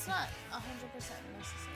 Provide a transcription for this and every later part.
it's not 100% necessary.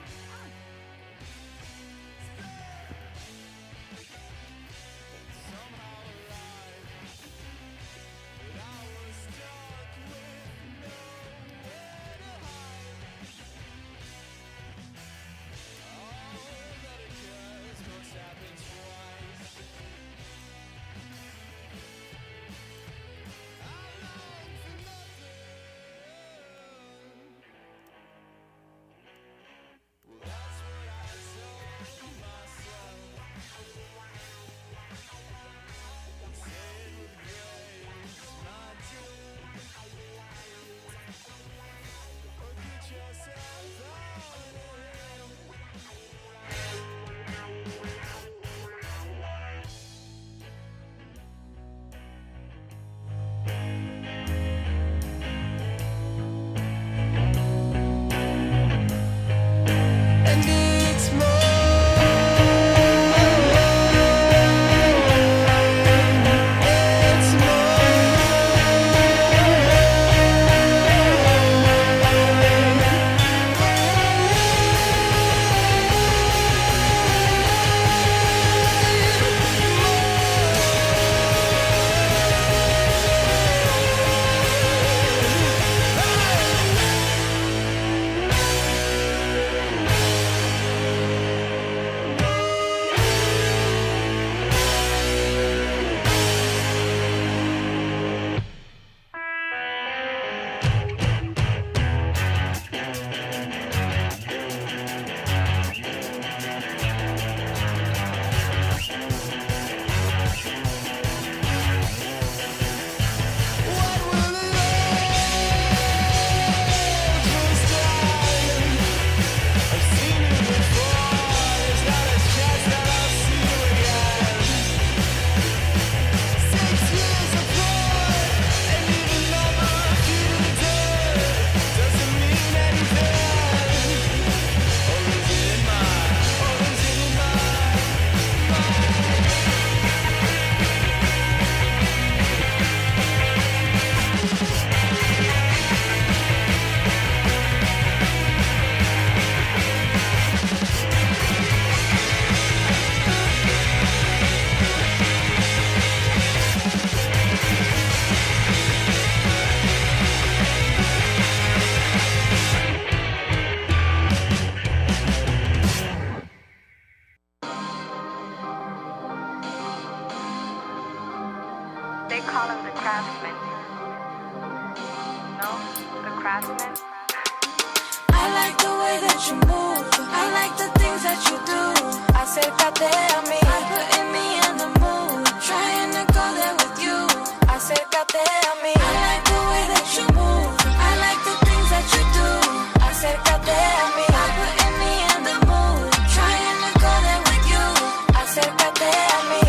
They call him the craftsman. No? The craftsman? I like the way that you move. I like the things that you do. Acércate a mí. I'm putting me in the mood. Trying to go there with you. Acércate a mí. I like the way that you move. I like the things that you do. Acércate a mí. I'm putting me in the mood. Trying to go there with you. Acércate a mí.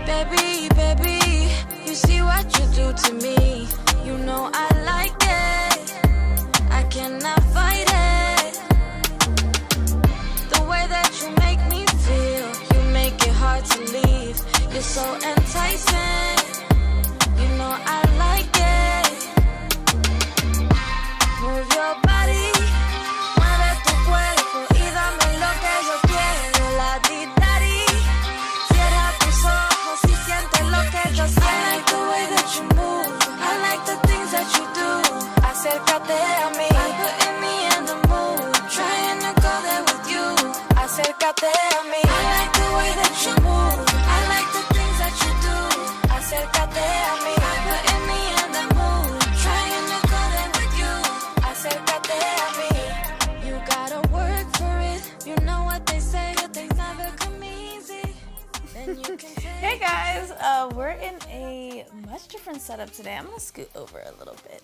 Baby, baby, you see what you do to me. You know I like it. I cannot fight it. The way that you make me feel, you make it hard to leave. You're so enticing. You know I like it. Move your body, mueve tu cuerpo y dame lo que yo quiero. La di-da-di. Cierra tus ojos y siente lo que yo siento. I like the way that you move. I like the things that you do. Acércate a mí. I'm putting me in the mood. Trying to go there with you. Acércate a mí. I like the way that you move. I like the things that you do. Acércate a mí. I'm putting me in the mood. Trying to go there with you. Acércate a mí. You gotta work for it. You know what they say. Good things never come easy. Then you can Hey guys, we're in a much different setup today. I'm gonna scoot over a little bit,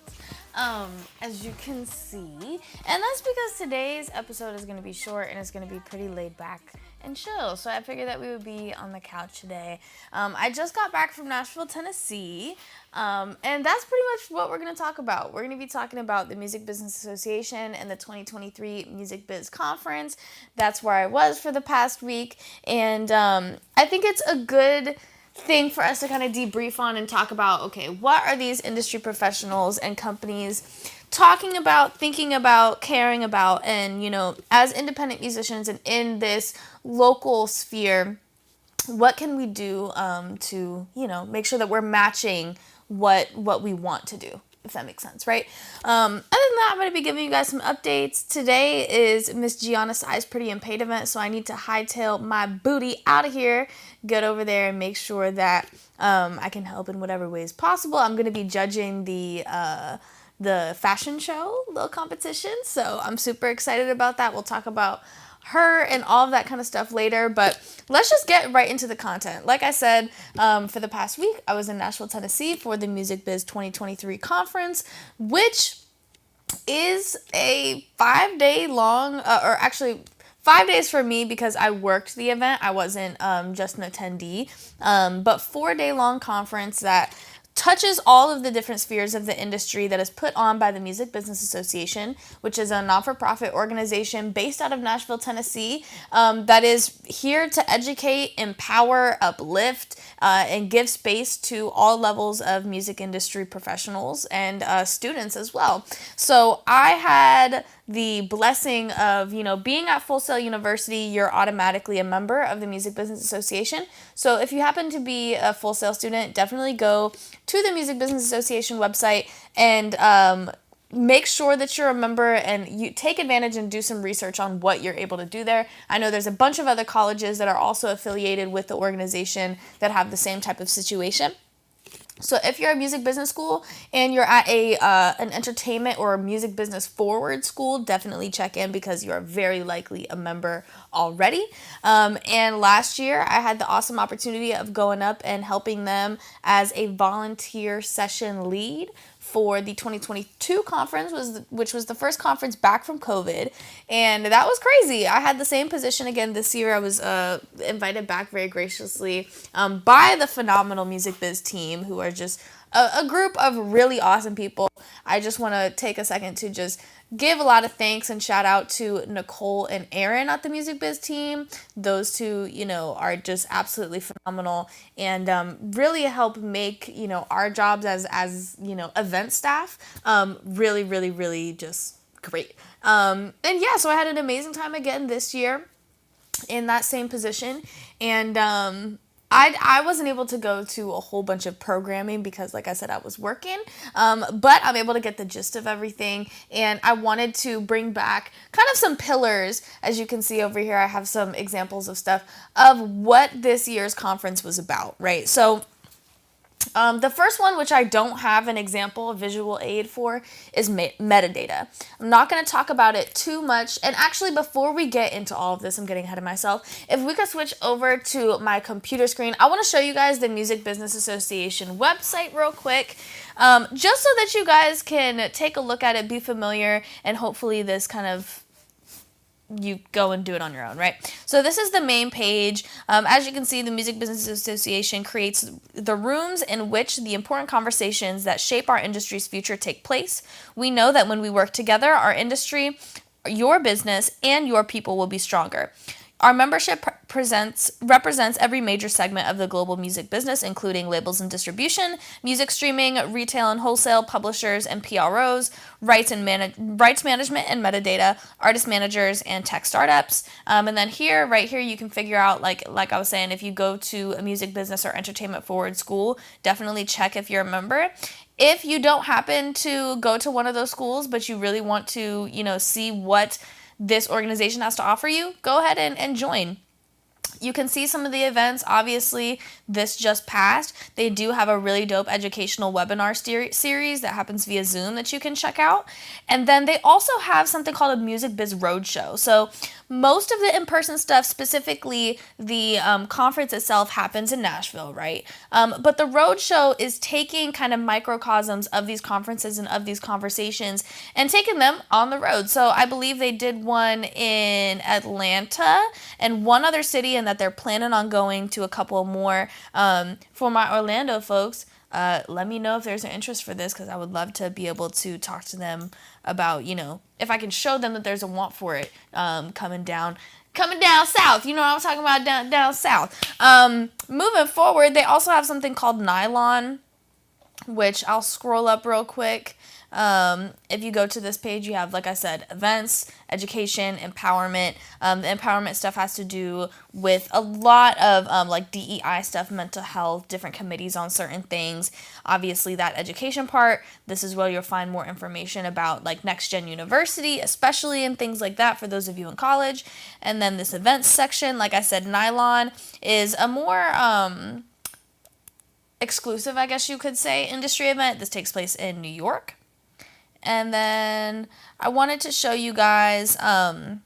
as you can see, and that's because today's episode is gonna be short and it's gonna be pretty laid back and chill. So I figured that we would be on the couch today. I just got back from Nashville, Tennessee, and that's pretty much what we're gonna talk about. We're gonna be talking about the Music Business Association and the 2023 Music Biz Conference. That's where I was for the past week, and I think it's a good thing for us to kind of debrief on and talk about, okay, what are these industry professionals and companies talking about, thinking about, caring about, and, you know, as independent musicians and in this local sphere, what can we do to, you know, make sure that we're matching what we want to do, if that makes sense, right? Other than that, I'm going to be giving you guys some updates. Today is Miss Gianna Sai's Pretty and Paid event, so I need to hightail my booty out of here, get over there and make sure that I can help in whatever ways possible. I'm going to be judging the fashion show, little competition, so I'm super excited about that. We'll talk about her and all of that kind of stuff later, but let's just get right into the content. Like I said, for the past week, I was in Nashville, Tennessee for the Music Biz 2023 conference, which is a 5-day long, or actually 5 days for me because I worked the event. I wasn't just an attendee, but 4-day long conference that touches all of the different spheres of the industry that is put on by the Music Business Association, which is a non-for-profit organization based out of Nashville, Tennessee, that is here to educate, empower, uplift, and give space to all levels of music industry professionals and students as well. So I had the blessing of, you know, being at Full Sail University, you're automatically a member of the Music Business Association. So if you happen to be a Full Sail student, definitely go to the Music Business Association website and make sure that you're a member and you take advantage and do some research on what you're able to do there. I know there's a bunch of other colleges that are also affiliated with the organization that have the same type of situation. So if you're a music business school and you're at an entertainment or music business forward school, definitely check in because you're very likely a member already. And last year I had the awesome opportunity of going up and helping them as a volunteer session lead for the 2022 conference, which was the first conference back from COVID, and that was crazy. I had the same position again this year. I was invited back very graciously by the phenomenal Music Biz team, who are just a group of really awesome people. I just want to take a second to just give a lot of thanks and shout out to Nicole and Aaron at the Music Biz team. Those two, you know, are just absolutely phenomenal and really help make, you know, our jobs as you know, event staff really, really, really just great. And yeah, so I had an amazing time again this year in that same position, and I wasn't able to go to a whole bunch of programming because, like I said, I was working, but I'm able to get the gist of everything, and I wanted to bring back kind of some pillars. As you can see over here, I have some examples of stuff of what this year's conference was about, right? So the first one, which I don't have an example, a visual aid for, is metadata. I'm not going to talk about it too much. And actually, before we get into all of this, I'm getting ahead of myself. If we could switch over to my computer screen, I want to show you guys the Music Business Association website real quick, just so that you guys can take a look at it, be familiar, and hopefully this kind of you go and do it on your own, right? So this is the main page. As you can see, the Music Business Association creates the rooms in which the important conversations that shape our industry's future take place. We know that when we work together, our industry, your business, and your people will be stronger. Our membership represents every major segment of the global music business, including labels and distribution, music streaming, retail and wholesale, publishers and PROs, rights management and metadata, artist managers, and tech startups. And then right here, you can figure out, like I was saying, if you go to a music business or entertainment forward school, definitely check if you're a member. If you don't happen to go to one of those schools, but you really want to, you know, see what this organization has to offer you, go ahead and join. You can see some of the events. Obviously, this just passed. They do have a really dope educational webinar series that happens via Zoom that you can check out. And then they also have something called a Music Biz Roadshow. So most of the in-person stuff, specifically the conference itself, happens in Nashville, right? But the roadshow is taking kind of microcosms of these conferences and of these conversations and taking them on the road. So I believe they did one in Atlanta and one other city, and that they're planning on going to a couple more. For my Orlando folks, let me know if there's an interest for this, because I would love to be able to talk to them about, you know, if I can show them that there's a want for it coming down south. You know what I'm talking about, down south. Moving forward, they also have something called Nylon, which I'll scroll up real quick. If you go to this page, you have, like I said, events, education, empowerment. The empowerment stuff has to do with a lot of like DEI stuff, mental health, different committees on certain things. Obviously, that education part, this is where you'll find more information about like Next Gen University, especially, and things like that for those of you in college. And then this events section, like I said, Nylon is a more exclusive, I guess you could say, industry event. This takes place in New York. And then I wanted to show you guys a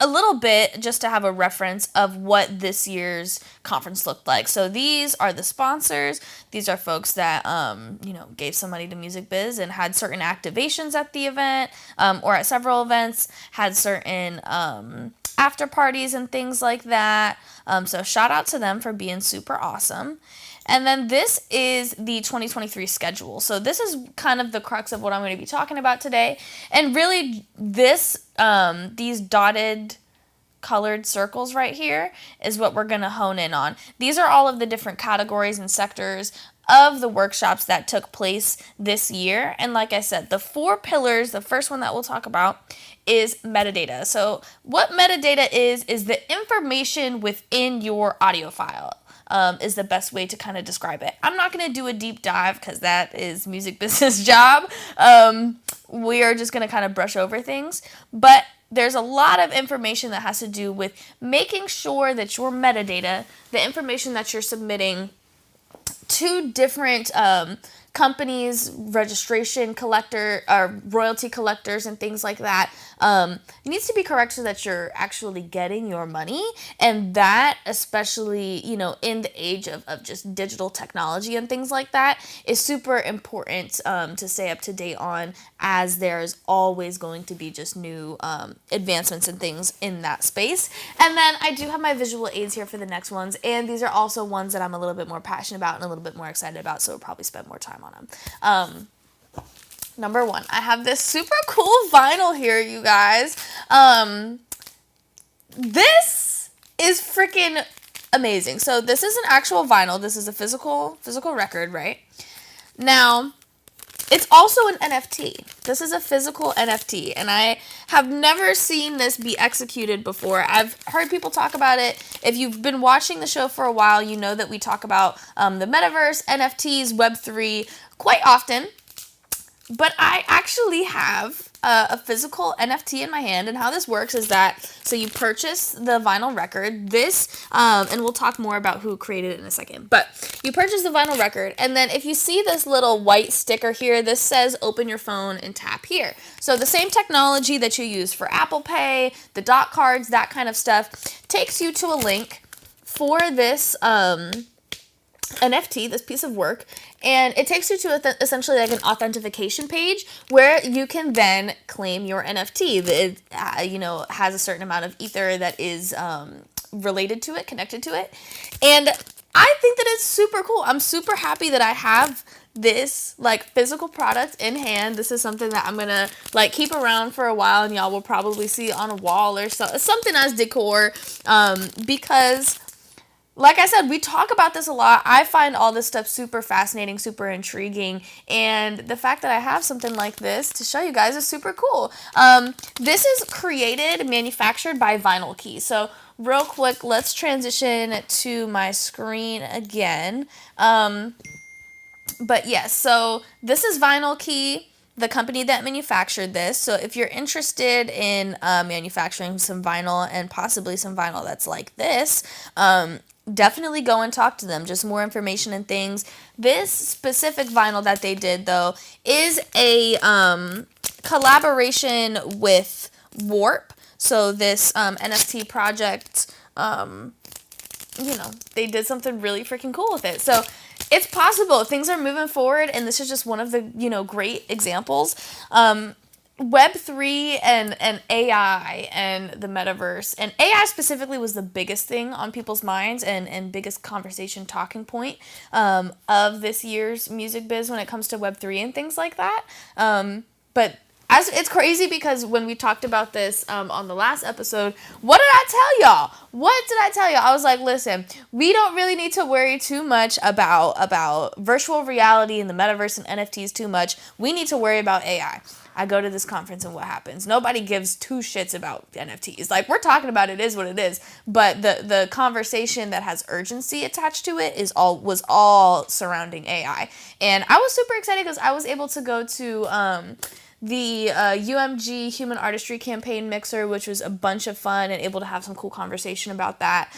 little bit just to have a reference of what this year's conference looked like. So these are the sponsors. These are folks that, gave some money to Music Biz and had certain activations at the event or at several events, had certain after parties and things like that. So shout out to them for being super awesome. And then this is the 2023 schedule. So this is kind of the crux of what I'm going to be talking about today. And really this, these dotted colored circles right here is what we're going to hone in on. These are all of the different categories and sectors of the workshops that took place this year. And like I said, the 4 pillars, the first one that we'll talk about is metadata. So what metadata is the information within your audio file. Is the best way to kind of describe it. I'm not going to do a deep dive because that is Music Biz's job. We are just going to kind of brush over things. But there's a lot of information that has to do with making sure that your metadata, the information that you're submitting to different companies, registration collector, royalty collectors, and things like that, it needs to be correct so that you're actually getting your money. And that, especially, in the age of just digital technology and things like that, is super important to stay up to date on, as there's always going to be just new advancements and things in that space. And then I do have my visual aids here for the next ones, and these are also ones that I'm a little bit more passionate about and a little bit more excited about, so we'll probably spend more time on them. Number 1, I have this super cool vinyl here, you guys. This is freaking amazing. So this is an actual vinyl. This is a physical record, right? Now, it's also an NFT. This is a physical NFT, and I have never seen this be executed before. I've heard people talk about it. If you've been watching the show for a while, you know that we talk about the metaverse, NFTs, Web3 quite often. But I actually have a physical NFT in my hand, and how this works is that, so you purchase the vinyl record, this, and we'll talk more about who created it in a second, but you purchase the vinyl record, and then if you see this little white sticker here, this says open your phone and tap here. So the same technology that you use for Apple Pay, the dot cards, that kind of stuff, takes you to a link for this NFT, this piece of work, and it takes you to essentially like an authentication page where you can then claim your NFT. It has a certain amount of ether that is related to it, connected to it, and I think that it's super cool. I'm super happy that I have this like physical product in hand. This is something that I'm gonna like keep around for a while, and y'all will probably see on a wall or something as decor, because like I said, we talk about this a lot. I find all this stuff super fascinating, super intriguing, and the fact that I have something like this to show you guys is super cool. This is manufactured by Vinyl Key. So real quick, let's transition to my screen again. But yes, so this is Vinyl Key, the company that manufactured this. So if you're interested in manufacturing some vinyl, and possibly some vinyl that's like this, definitely go and talk to them. Just more information and things. This specific vinyl that they did, though, is a collaboration with Warp. So this NFT project, they did something really freaking cool with it. So it's possible. Things are moving forward, and this is just one of the, great examples. Web3 and AI and the metaverse, and AI specifically was the biggest thing on people's minds and biggest conversation talking point of this year's Music Biz when it comes to Web3 and things like that. But it's crazy because when we talked about this on the last episode, what did I tell y'all? I was like, listen, we don't really need to worry too much about virtual reality and the metaverse and NFTs too much. We need to worry about AI. I go to this conference and what happens? Nobody gives two shits about NFTs. Like, we're talking about it is what it is, but the conversation that has urgency attached to it was all surrounding AI. And I was super excited because I was able to go to the UMG Human Artistry Campaign Mixer, which was a bunch of fun and able to have some cool conversation about that.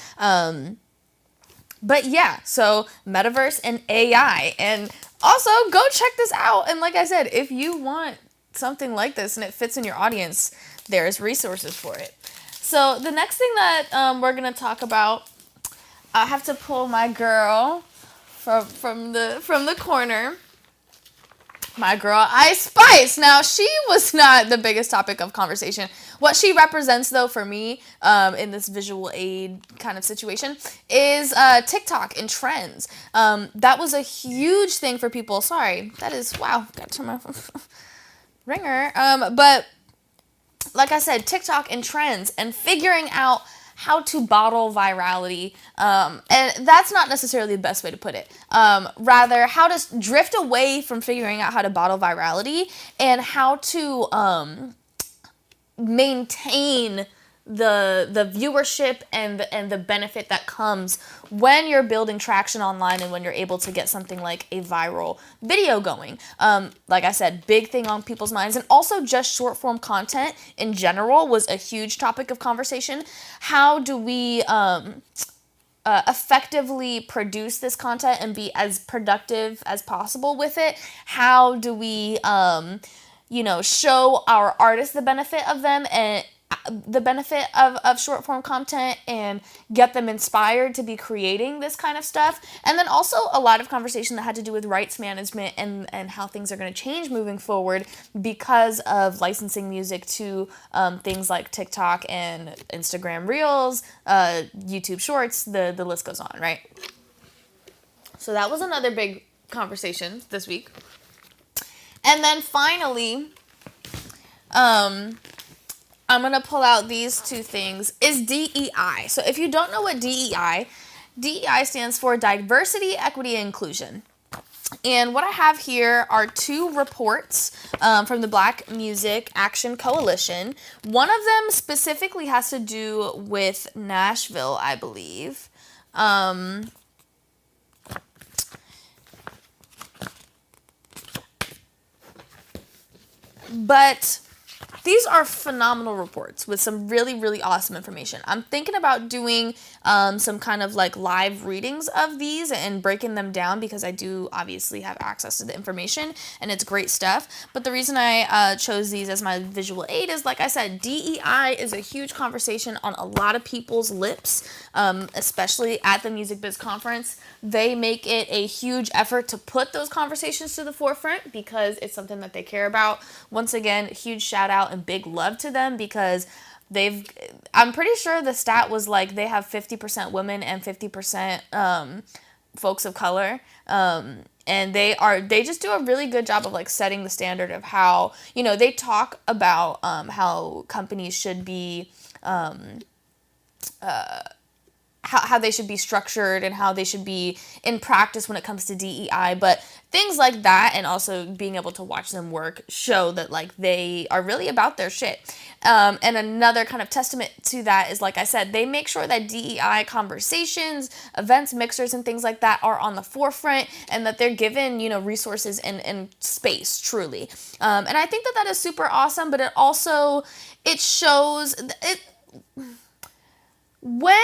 But yeah, so metaverse and AI. And also, go check this out. And like I said, if you want something like this and it fits in your audience, there's resources for it. So the next thing that we're going to talk about, I have to pull my girl from the corner. My girl, Ice Spice. Now, she was not the biggest topic of conversation. What she represents, though, for me, in this visual aid kind of situation, is TikTok and trends. That was a huge thing for people. Sorry, that is, wow, got to turn my ringer. But, like I said, TikTok and trends and figuring out how to bottle virality, and that's not necessarily the best way to put it. Rather, how to drift away from figuring out how to bottle virality and how to maintain the viewership and the benefit that comes when you're building traction online and when you're able to get something like a viral video going. Like I said, big thing on people's minds, and also just short form content in general was a huge topic of conversation. How do we effectively produce this content and be as productive as possible with it? How do we show our artists the benefit of them and the benefit of short form content and get them inspired to be creating this kind of stuff? And then also a lot of conversation that had to do with rights management and how things are going to change moving forward because of licensing music to things like TikTok and Instagram Reels, YouTube Shorts, the list goes on, right? So that was another big conversation this week. And then finally, I'm going to pull out these two things, is DEI. So if you don't know what DEI stands for Diversity, Equity, and Inclusion. And what I have here are two reports from the Black Music Action Coalition. One of them specifically has to do with Nashville, I believe. But these are phenomenal reports with some really, really awesome information. I'm thinking about doing some kind of like live readings of these and breaking them down because I do obviously have access to the information and it's great stuff. But the reason I chose these as my visual aid is, like I said, DEI is a huge conversation on a lot of people's lips, especially at the Music Biz Conference. They make it a huge effort to put those conversations to the forefront because it's something that they care about. Once again, huge shout out and big love to them because I'm pretty sure the stat was like they have 50% women and 50% folks of color. And they just do a really good job of like setting the standard of how, they talk about how companies should be how they should be structured and how they should be in practice when it comes to DEI, but things like that, and also being able to watch them work show that like they are really about their shit. And another kind of testament to that is, like I said, they make sure that DEI conversations, events, mixers, and things like that are on the forefront and that they're given, resources and space, truly. And I think that is super awesome, but it shows when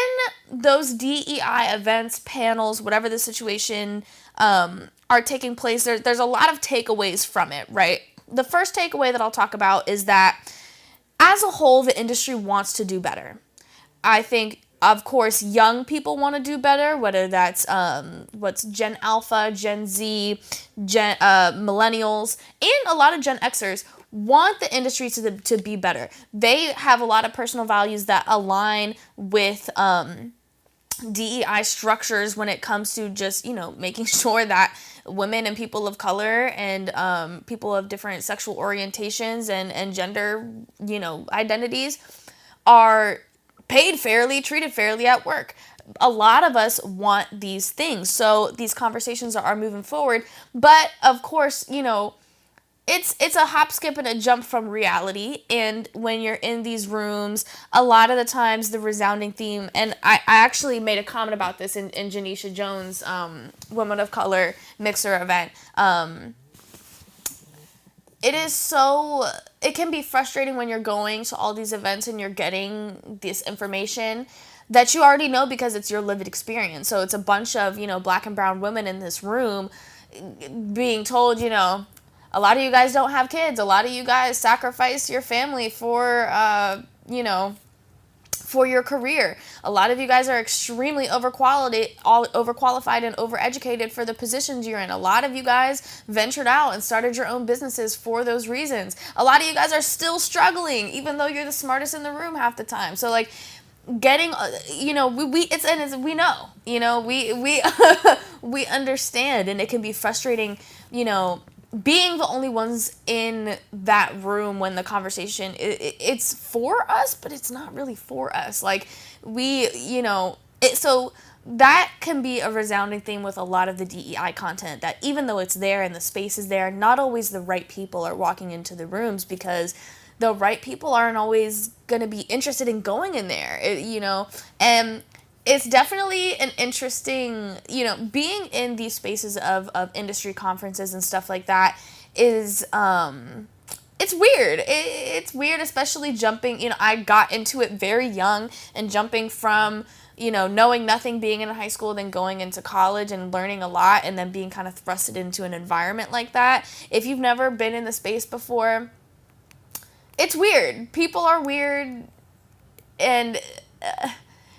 those DEI events, panels, whatever the situation are taking place, there's a lot of takeaways from it, right? The first takeaway that I'll talk about is that as a whole, the industry wants to do better. I think, of course, young people want to do better, whether that's what's Gen Alpha, Gen Z, Millennials, and a lot of Gen Xers want the industry to be better. They have a lot of personal values that align with DEI structures when it comes to just, making sure that women and people of color and people of different sexual orientations and gender, identities are paid fairly, treated fairly at work. A lot of us want these things. So these conversations are moving forward. But of course, it's a hop, skip, and a jump from reality. And when you're in these rooms, a lot of the times the resounding theme, and I actually made a comment about this in Janisha Jones' Women of Color Mixer event. It can be frustrating when you're going to all these events and you're getting this information that you already know because it's your lived experience. So it's a bunch of, black and brown women in this room being told, a lot of you guys don't have kids. A lot of you guys sacrifice your family for, for your career. A lot of you guys are extremely overqualified and overeducated for the positions you're in. A lot of you guys ventured out and started your own businesses for those reasons. A lot of you guys are still struggling, even though you're the smartest in the room half the time. So like, getting, we know, we we understand, and it can be frustrating, being the only ones in that room when the conversation, it's for us, but it's not really for us. Like so that can be a resounding theme with a lot of the DEI content, that even though it's there and the space is there, not always the right people are walking into the rooms, because the right people aren't always going to be interested in going in there, and it's definitely an interesting, being in these spaces of industry conferences and stuff like that is, it's weird. It's weird, especially jumping, I got into it very young, and jumping from, knowing nothing, being in high school, then going into college and learning a lot, and then being kind of thrusted into an environment like that. If you've never been in the space before, it's weird. People are weird, and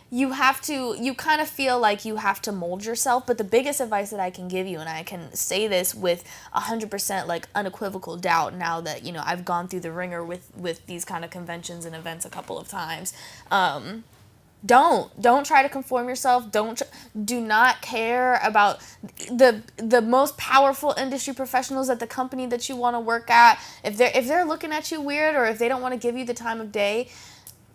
you kind of feel like you have to mold yourself. But the biggest advice that I can give you, and I can say this with 100% like unequivocal doubt now that, I've gone through the ringer with these kind of conventions and events a couple of times. Don't try to conform yourself. Do not care about the most powerful industry professionals at the company that you want to work at. If they're looking at you weird, or if they don't want to give you the time of day,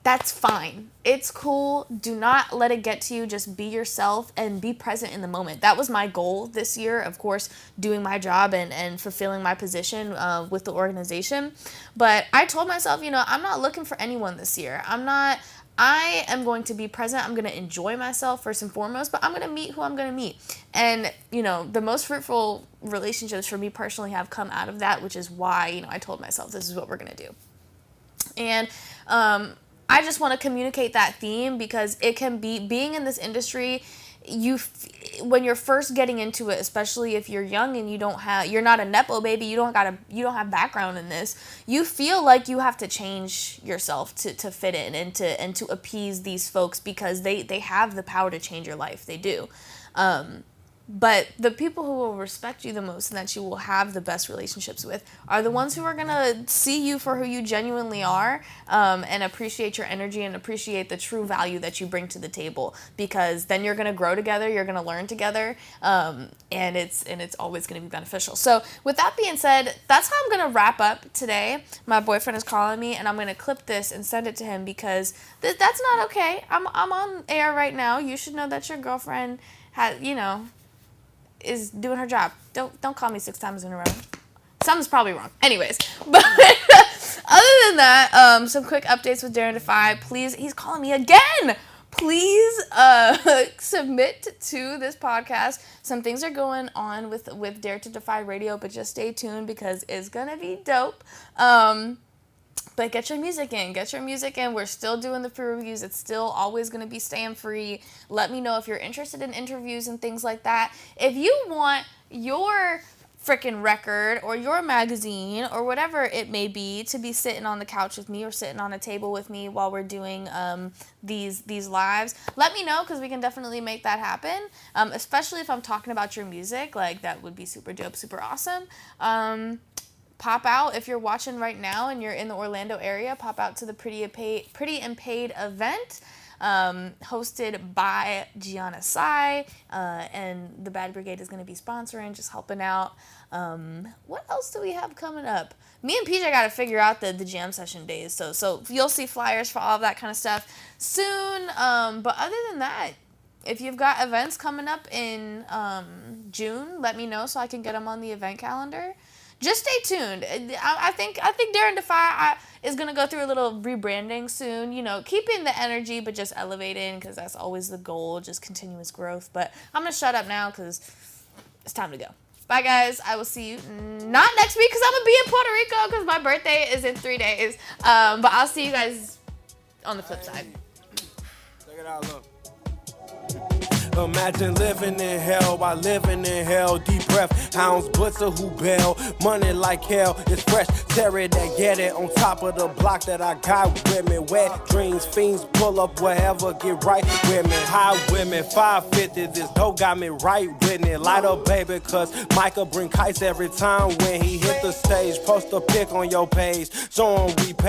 that's fine. It's cool. Do not let it get to you. Just be yourself and be present in the moment. That was my goal this year, of course, doing my job and fulfilling my position with the organization. But I told myself, I'm not looking for anyone this year. I am going to be present. I'm going to enjoy myself first and foremost, but I'm going to meet who I'm going to meet. And, the most fruitful relationships for me personally have come out of that, which is why, I told myself this is what we're going to do. And I just want to communicate that theme, because it can be, being in this industry, when you're first getting into it, especially if you're young and you're not a Nepo baby, you don't have background in this, you feel like you have to change yourself to fit in and to appease these folks, because they have the power to change your life. They do. But the people who will respect you the most and that you will have the best relationships with are the ones who are going to see you for who you genuinely are, and appreciate your energy and appreciate the true value that you bring to the table, because then you're going to grow together, you're going to learn together, and it's always going to be beneficial. So with that being said, that's how I'm going to wrap up today. My boyfriend is calling me, and I'm going to clip this and send it to him, because that's not okay. I'm on air right now. You should know that your girlfriend is doing her job. Don't call me 6 times in a row. Something's probably wrong. Anyways, but other than that, some quick updates with Dare to Defy. Please, he's calling me again. Please submit to this podcast. Some things are going on with Dare to Defy Radio, but just stay tuned, because it's gonna be dope. But get your music in. We're still doing the free reviews. It's still always going to be staying free. Let me know if you're interested in interviews and things like that. If you want your freaking record or your magazine or whatever it may be to be sitting on the couch with me or sitting on a table with me while we're doing these lives, let me know, because we can definitely make that happen. Especially if I'm talking about your music. Like, that would be super dope, super awesome. Pop out if you're watching right now and you're in the Orlando area. Pop out to the Pretty and Paid event. hosted by Gianna Sai, and the Bad Brigade is going to be sponsoring, just helping out. What else do we have coming up? Me and PJ got to figure out the jam session days, so you'll see flyers for all of that kind of stuff soon. But other than that, if you've got events coming up in June, let me know so I can get them on the event calendar. Just stay tuned. I think Daring Defy is going to go through a little rebranding soon, keeping the energy but just elevating, because that's always the goal, just continuous growth. But I'm going to shut up now because it's time to go. Bye, guys. I will see you not next week because I'm going to be in Puerto Rico because my birthday is in 3 days. But I'll see you guys on the flip side. Check it out, look. Imagine living in hell while living in hell. Deep breath, hounds, butcher who bail. Money like hell, it's fresh. Terry that get it on top of the block that I got with me. Wet dreams, fiends, pull up wherever, get right with me. High women, 550, this dope got me right with me. Light up, baby, cause Micah bring kites every time when he hit the stage. Post a pic on your page, show 'em we pay.